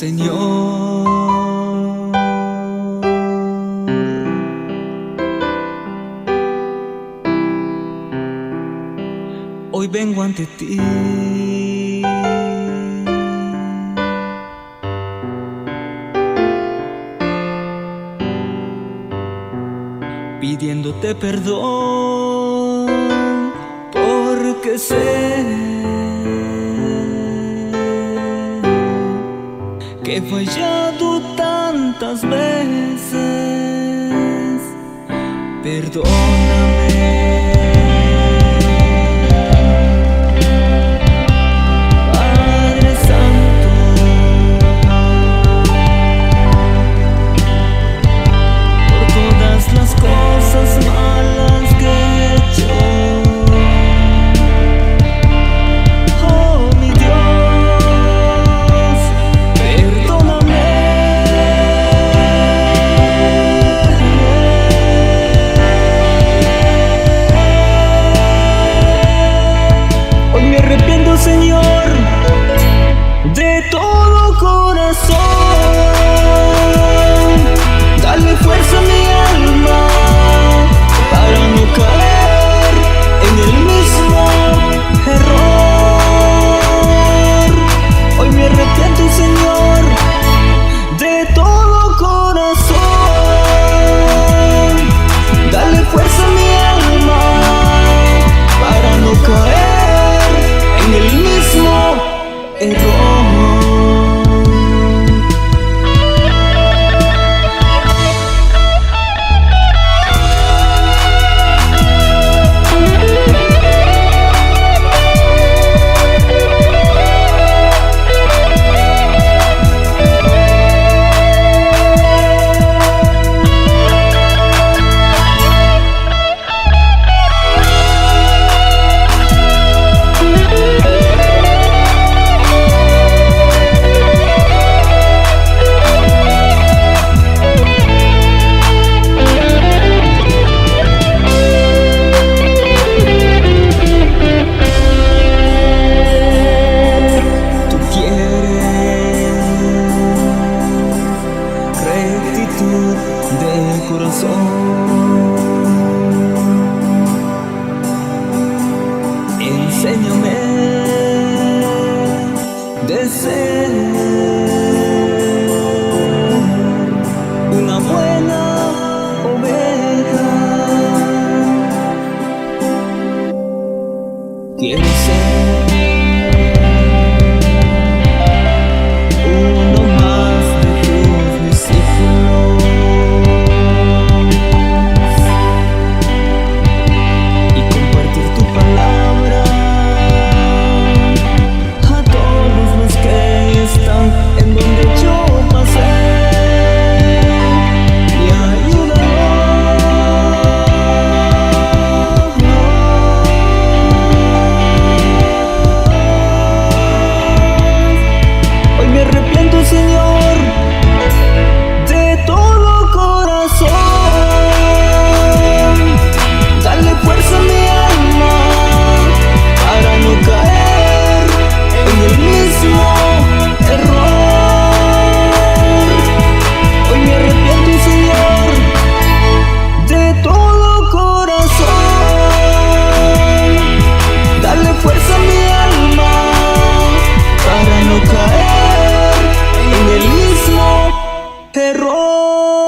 Señor. Hoy vengo ante ti pidiéndote perdón, porque sé que he fallado tantas veces. Perdóname, Padre Santo, por todas las cosas malas que he hecho. Oh, mi Dios, perdóname. Hoy me arrepiento, Señor, de todo corazón. Dale fuerza a mi alma para no caer en el mismo error. Hoy me arrepiento, Señor, de todo corazón. Dale fuerza a mi alma para no caer en el mismo error. De corazón, enséñame de ser una buena oveja. Quiero ser uno más de tus discípulos y compartir tu palabra a todos los que están en donde yo pasé. Y ayúdanos. Hoy me arrepiento, Señor, de todo corazón. Dale fuerza a mi alma para no caer en el mismo error. Hoy me arrepiento, Señor, de todo corazón. Dale fuerza a mi alma para no caer en el mismo error.